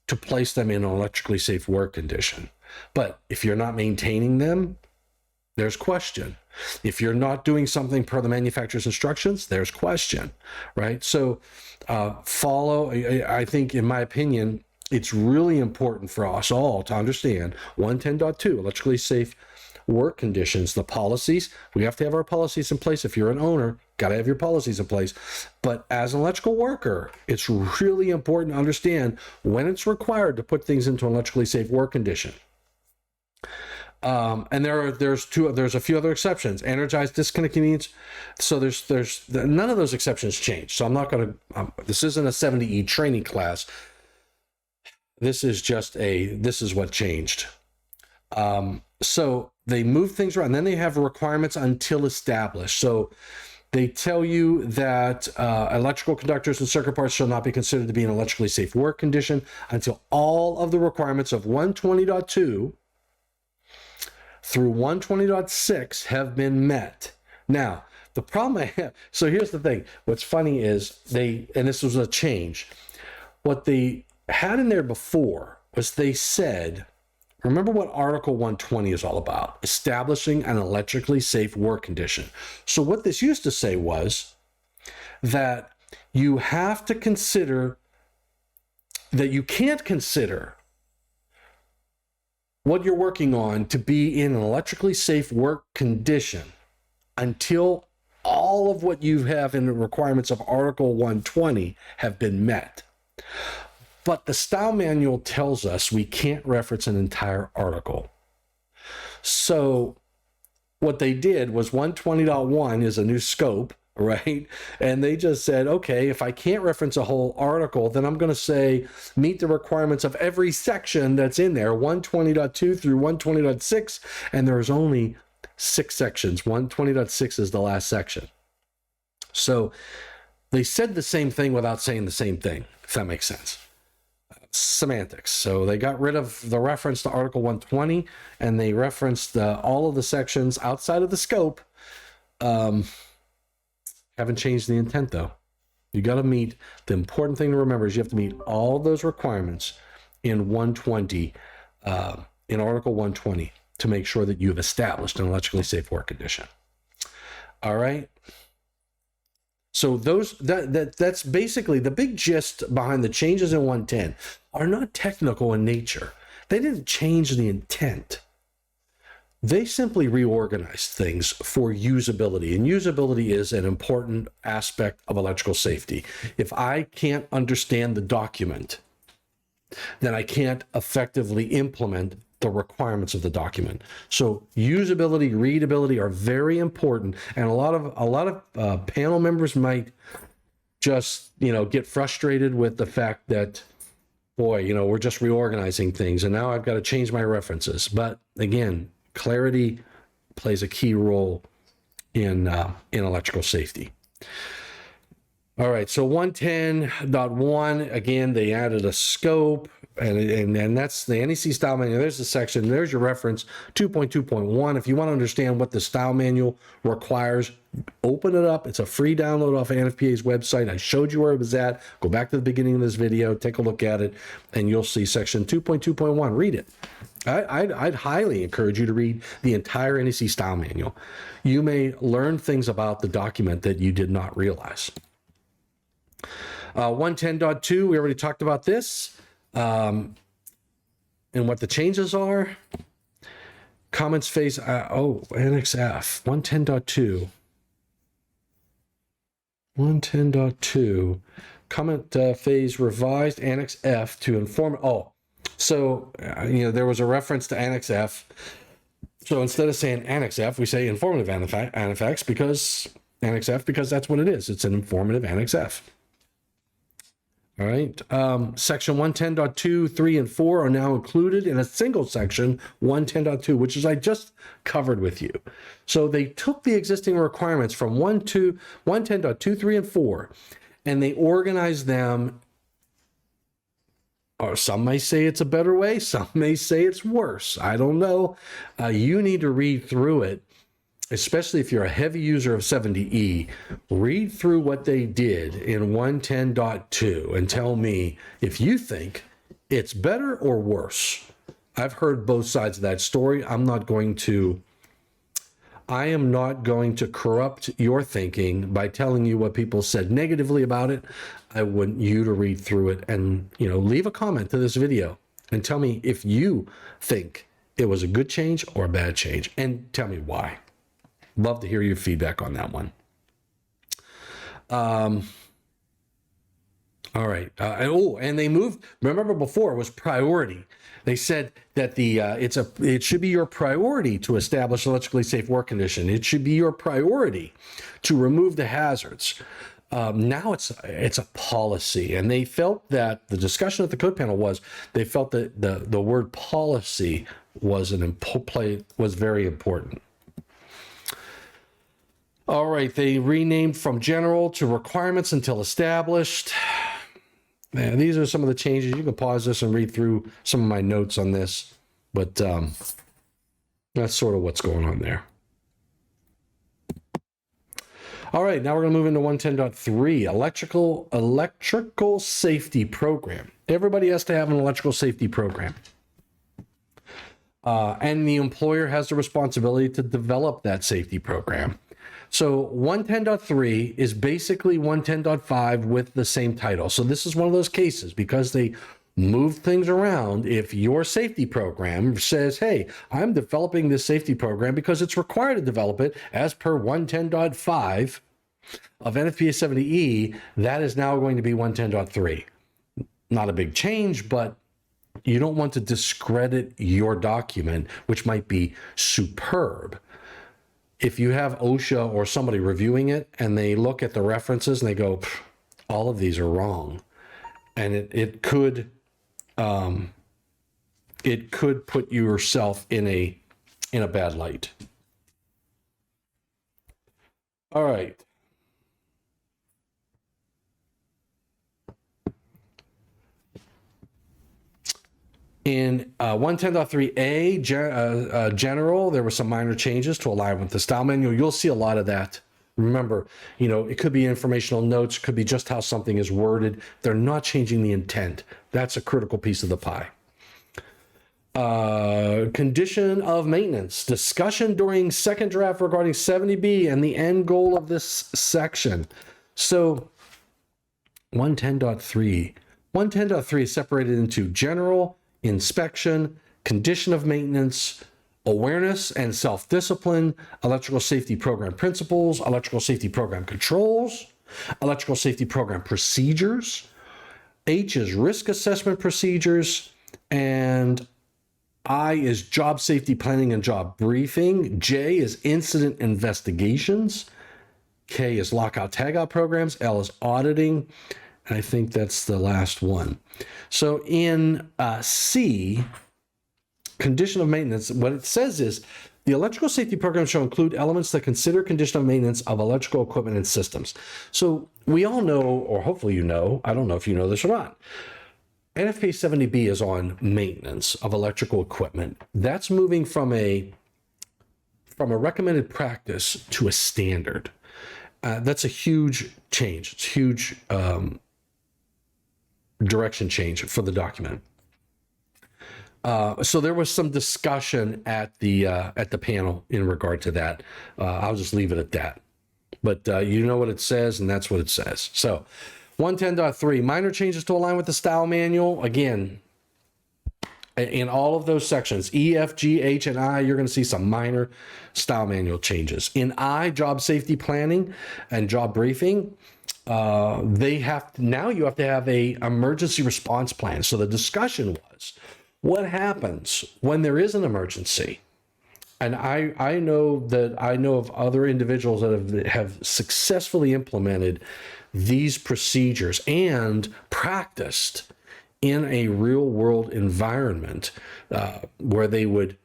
to place them in an electrically safe work condition. But if you're not maintaining them, there's question. If you're not doing something per the manufacturer's instructions, there's question, right? So follow, I think, in my opinion, it's really important for us all to understand 110.2, electrically safe work conditions, the policies. We have to have our policies in place. If you're an owner, got to have your policies in place. But as an electrical worker, it's really important to understand when it's required to put things into an electrically safe work condition. And there's a few other exceptions. Energized disconnect convenience. So there's none of those exceptions change. So I'm not going to. This isn't a 70E training class. This is this is what changed. So they move things around. Then they have requirements until established. So they tell you that electrical conductors and circuit parts shall not be considered to be an electrically safe work condition until all of the requirements of 120.2 through 120.6 have been met. Now, the problem I have, so here's the thing. What's funny is and this was a change. What they had in there before was they said, remember what Article 120 is all about, establishing an electrically safe work condition. So what this used to say was that you have to consider, that you can't consider what you're working on to be in an electrically safe work condition until all of what you have in the requirements of Article 120 have been met. But the style manual tells us we can't reference an entire article. So what they did was 120.1 is a new scope, right? And they just said, okay, if I can't reference a whole article, then I'm going to say meet the requirements of every section that's in there, 120.2 through 120.6, and there's only 6 sections. 120.6 is the last section. So they said the same thing without saying the same thing, if that makes sense. Semantics. So they got rid of the reference to Article 120 and they referenced all of the sections outside of the scope. Haven't changed the intent though. You got to meet, the important thing to remember is you have to meet all those requirements in 120, in Article 120 to make sure that you've established an electrically safe work condition. All right. So that's basically the big gist behind the changes in 110 are not technical in nature. They didn't change the intent. They simply reorganized things for usability, and usability is an important aspect of electrical safety. If I can't understand the document, then I can't effectively implement the requirements of the document. So usability, readability are very important, and a lot of panel members might just get frustrated with the fact that, boy, we're just reorganizing things, and now I've got to change my references. But again, clarity plays a key role in electrical safety. All right, so 110.1, again, they added a scope, and that's the NEC style manual. There's the section, there's your reference, 2.2.1. If you want to understand what the style manual requires, open it up. It's a free download off of NFPA's website. I showed you where it was at. Go back to the beginning of this video, take a look at it, and you'll see section 2.2.1. Read it. I'd highly encourage you to read the entire NEC style manual. You may learn things about the document that you did not realize. 110.2, we already talked about this, and what the changes are. Comments phase, Annex F, 110.2. 110.2, comment phase revised Annex F to inform, so, there was a reference to Annex F. So instead of saying Annex F, we say informative Annex F because that's what it is. It's an informative Annex F. All right. Section 110.2, 3, and 4 are now included in a single section, 110.2, which is I just covered with you. So they took the existing requirements from 110.2, 3, and 4, and they organized them. Or some may say it's a better way. Some may say it's worse. I don't know. You need to read through it, especially if you're a heavy user of 70E. Read through what they did in 110.2 and tell me if you think it's better or worse. I've heard both sides of that story. I'm not going to I am not going to corrupt your thinking by telling you what people said negatively about it. I want you to read through it and, leave a comment to this video and tell me if you think it was a good change or a bad change, and tell me why. Love to hear your feedback on that one. All right. And they moved. Remember before it was priority. They said that it should be your priority to establish electrically safe work condition. It should be your priority to remove the hazards. Now it's a policy, and they felt that the discussion at the code panel was they felt that the word policy was very important. All right, they renamed from general to requirements until established. Man, these are some of the changes. You can pause this and read through some of my notes on this, but that's sort of what's going on there. All right, now we're going to move into 110.3, electrical safety program. Everybody has to have an electrical safety program. And the employer has the responsibility to develop that safety program. So 110.3 is basically 110.5 with the same title. So this is one of those cases, because they moved things around. If your safety program says, hey, I'm developing this safety program because it's required to develop it as per 110.5 of NFPA70E, that is now going to be 110.3. Not a big change, but you don't want to discredit your document, which might be superb. If you have OSHA or somebody reviewing it and they look at the references and they go, all of these are wrong, and it could put yourself in a bad light. All right. In 110.3A, general, there were some minor changes to align with the style manual. You'll see a lot of that. Remember, it could be informational notes, could be just how something is worded. They're not changing the intent. That's a critical piece of the pie. Condition of maintenance. Discussion during second draft regarding 70B and the end goal of this section. So 110.3. 110.3 is separated into general, inspection, condition of maintenance, awareness and self-discipline, electrical safety program principles, electrical safety program controls, electrical safety program procedures. H is risk assessment procedures, and I is job safety planning and job briefing. J is incident investigations. K is lockout tagout programs. L is auditing. I think that's the last one. So in C, condition of maintenance, what it says is the electrical safety program shall include elements that consider condition of maintenance of electrical equipment and systems. So we all know, or hopefully you know, I don't know if you know this or not, NFPA70B is on maintenance of electrical equipment. That's moving from a recommended practice to a standard. That's a huge change. It's huge direction change for the document. So there was some discussion at the panel in regard to that. I'll just leave it at that. But you know what it says, and that's what it says. So 110.3, minor changes to align with the style manual. Again, in all of those sections, E, F, G, H, and I, you're going to see some minor style manual changes. In I, job safety planning and job briefing, now you have to have a emergency response plan. So the discussion was, what happens when there is an emergency? And I know of other individuals that have successfully implemented these procedures and practiced in a real world environment where they would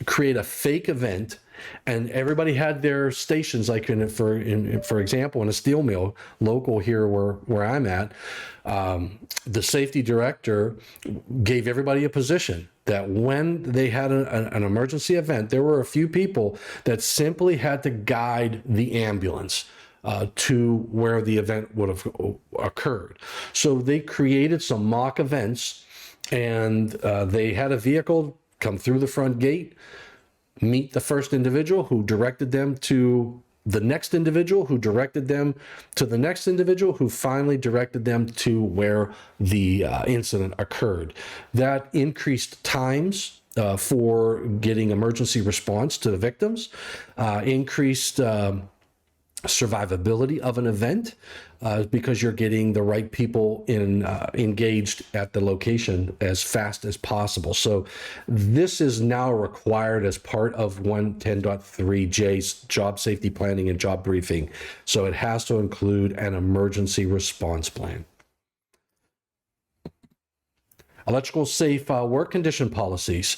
create a fake event, and everybody had their stations, like for example, in a steel mill local here where I'm at, the safety director gave everybody a position that when they had an emergency event, there were a few people that simply had to guide the ambulance to where the event would have occurred. So they created some mock events, and they had a vehicle come through the front gate, meet the first individual who directed them to the next individual who directed them to the next individual who finally directed them to where the incident occurred. That increased times for getting emergency response to the victims, increased survivability of an event because you're getting the right people engaged at the location as fast as possible. So this is now required as part of 110.3J's job safety planning and job briefing. So it has to include an emergency response plan. Electrical safe work condition policies.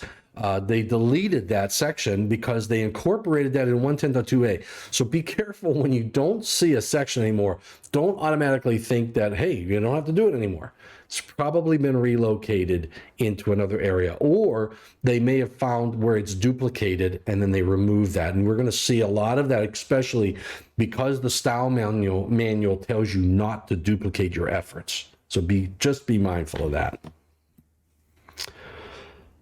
They deleted that section because they incorporated that in 110.2A. So be careful when you don't see a section anymore. Don't automatically think that, hey, you don't have to do it anymore. It's probably been relocated into another area, or they may have found where it's duplicated and then they remove that. And we're going to see a lot of that, especially because the style manual tells you not to duplicate your efforts. So just be mindful of that.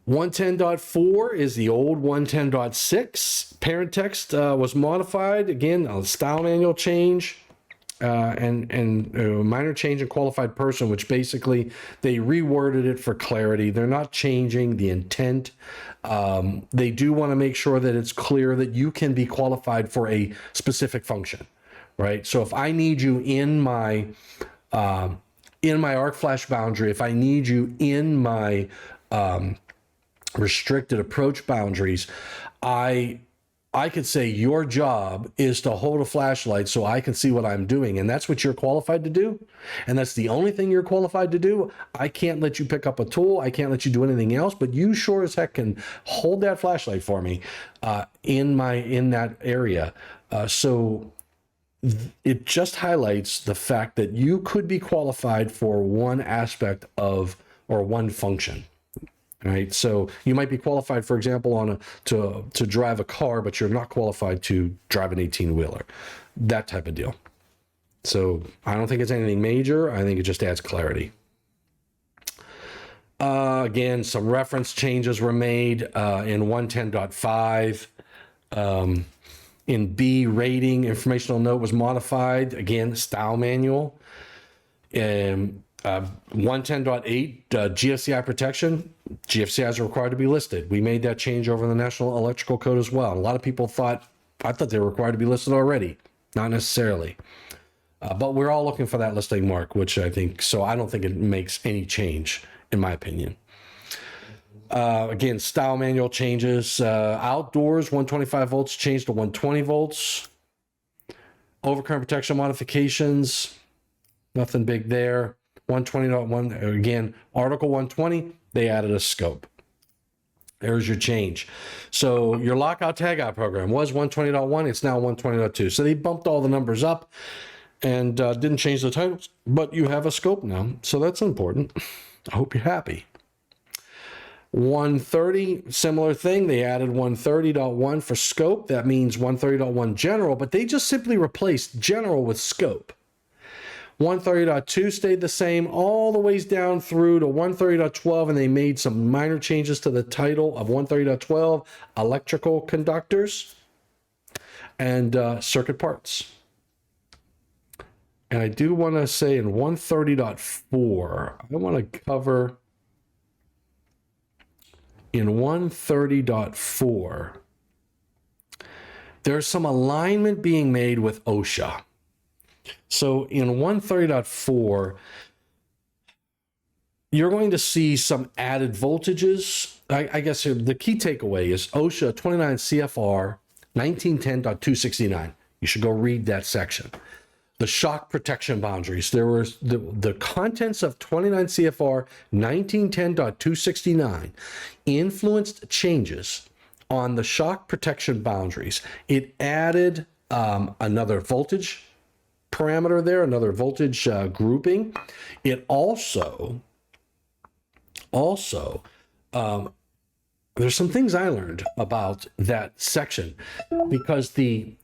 110.4 is the old 110.6. Parent text was modified. Again, a style manual change and minor change in qualified person, which basically they reworded it for clarity. They're not changing the intent. They do want to make sure that it's clear that you can be qualified for a specific function, right? So if I need you in my arc flash boundary, if I need you in my restricted approach boundaries, I could say your job is to hold a flashlight so I can see what I'm doing, and that's what you're qualified to do, and that's the only thing you're qualified to do. I can't let you pick up a tool, I can't let you do anything else, but you sure as heck can hold that flashlight for me in that area. So it just highlights the fact that you could be qualified for one aspect of or one function. Right, so you might be qualified, for example, to drive a car, but you're not qualified to drive an 18-wheeler, that type of deal. So I don't think it's anything major. I think it just adds clarity. Again, some reference changes were made in 110.5. In B, rating informational note was modified. Again, style manual. And 110.8 GFCI protection. GFCIs are required to be listed. We made that change over in the National Electrical Code as well. And a lot of people I thought they were required to be listed already. Not necessarily. But we're all looking for that listing mark, which I don't think it makes any change, in my opinion. Again, style manual changes. Outdoors, 125 volts changed to 120 volts. Overcurrent protection modifications. Nothing big there. 120.1, again, Article 120, they added a scope. There's your change. So your lockout tagout program was 120.1, it's now 120.2. So they bumped all the numbers up and didn't change the titles, but you have a scope now. So that's important. I hope you're happy. 130, similar thing. They added 130.1 for scope. That means 130.1 general, but they just simply replaced general with scope. 130.2 stayed the same all the ways down through to 130.12, and they made some minor changes to the title of 130.12, electrical conductors and circuit parts. And I do want to say in 130.4, I want to cover in 130.4, there's some alignment being made with OSHA. So in 130.4, you're going to see some added voltages. I guess the key takeaway is OSHA 29 CFR 1910.269. You should go read that section. The shock protection boundaries. There was the contents of 29 CFR 1910.269 influenced changes on the shock protection boundaries. It added another voltage parameter there, another voltage grouping. It also there's some things I learned about that section, because the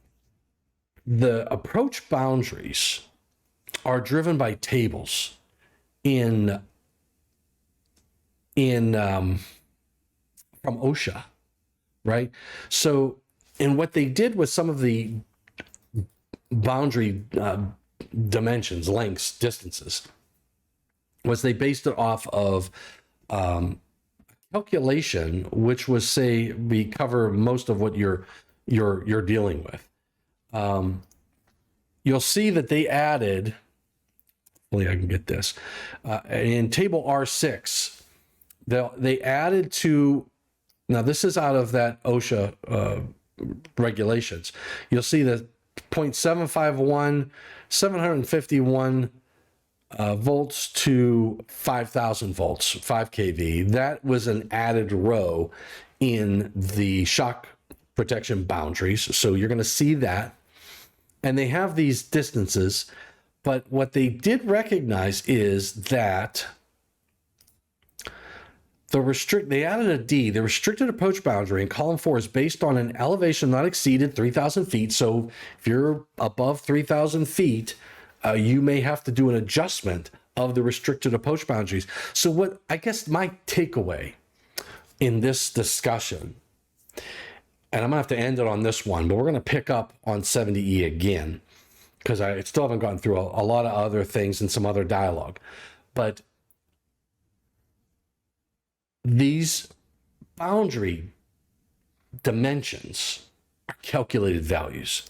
approach boundaries are driven by tables from OSHA. right? So, and what they did with some of the boundary dimensions, lengths, distances, was they based it off of calculation, which was, say, we cover most of what you're dealing with. You'll see that they added, hopefully I can get this, in table R6, they added to, now this is out of that OSHA regulations. You'll see that 0.751, 751 volts to 5,000 volts, 5 kV. That was an added row in the shock protection boundaries. So you're going to see that. And they have these distances, but what they did recognize is that they added a D, the restricted approach boundary in column 4 is based on an elevation not exceeded 3,000 feet. So if you're above 3,000 feet, you may have to do an adjustment of the restricted approach boundaries. So what, I guess my takeaway in this discussion, and I'm gonna have to end it on this one, but we're gonna pick up on 70E again, because I still haven't gotten through a lot of other things and some other dialogue. But these boundary dimensions are calculated values.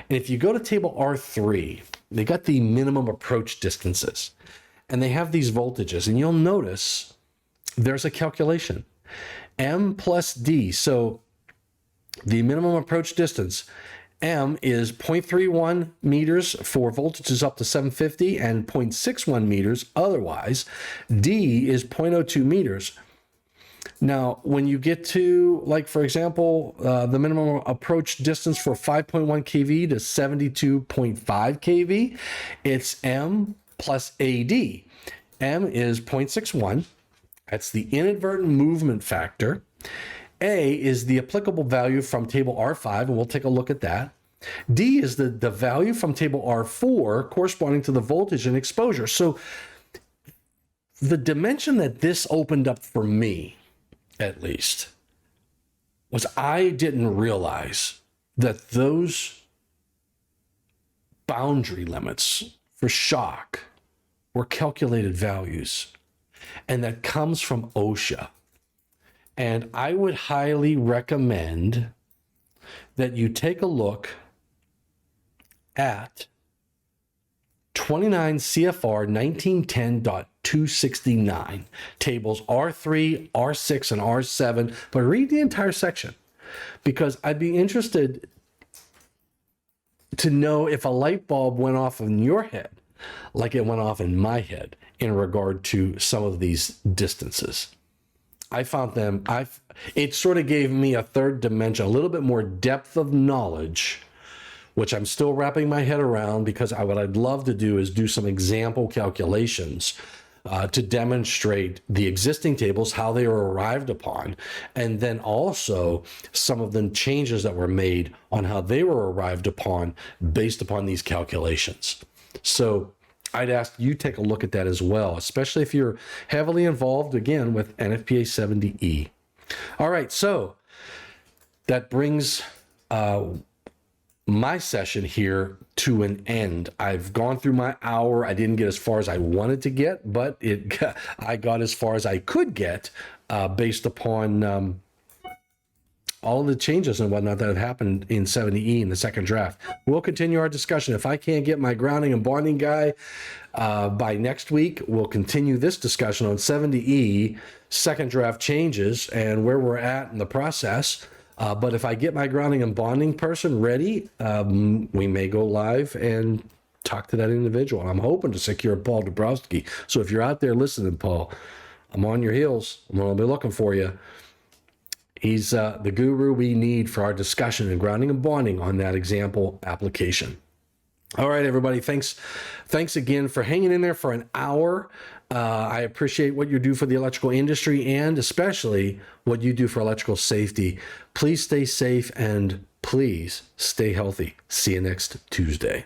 And if you go to table R3, they got the minimum approach distances, and they have these voltages, and you'll notice there's a calculation, M plus D. So the minimum approach distance, M is 0.31 meters for voltages up to 750 and 0.61 meters otherwise. D is 0.02 meters. Now, when you get to, like, for example, the minimum approach distance for 5.1 kV to 72.5 kV, it's M plus AD. M is 0.61. That's the inadvertent movement factor. A is the applicable value from table R5, and we'll take a look at that. D is the value from table R4 corresponding to the voltage and exposure. So the dimension that this opened up for me, at least, was I didn't realize that those boundary limits for shock were calculated values, and that comes from OSHA. And I would highly recommend that you take a look at 29 CFR 1910.269, tables R3, R6, and R7, but read the entire section, because I'd be interested to know if a light bulb went off in your head like it went off in my head in regard to some of these distances. I found them, it sort of gave me a third dimension, a little bit more depth of knowledge, which I'm still wrapping my head around, because what I'd love to do is do some example calculations to demonstrate the existing tables, how they were arrived upon, and then also some of the changes that were made on how they were arrived upon based upon these calculations. So I'd ask you take a look at that as well, especially if you're heavily involved, again, with NFPA70E. All right, so that brings my session here to an end. I've gone through my hour. I didn't get as far as I wanted to get, but I got as far as I could get based upon all of the changes and whatnot that have happened in 70E in the second draft. We'll continue our discussion. If I can't get my grounding and bonding guy by next week, we'll continue this discussion on 70E, second draft changes, and where we're at in the process. But if I get my grounding and bonding person ready, we may go live and talk to that individual. I'm hoping to secure Paul Dabrowski. So if you're out there listening, Paul, I'm on your heels. I'm going to be looking for you. He's the guru we need for our discussion and grounding and bonding on that example application. All right, everybody. Thanks again for hanging in there for an hour. I appreciate what you do for the electrical industry, and especially what you do for electrical safety. Please stay safe and please stay healthy. See you next Tuesday.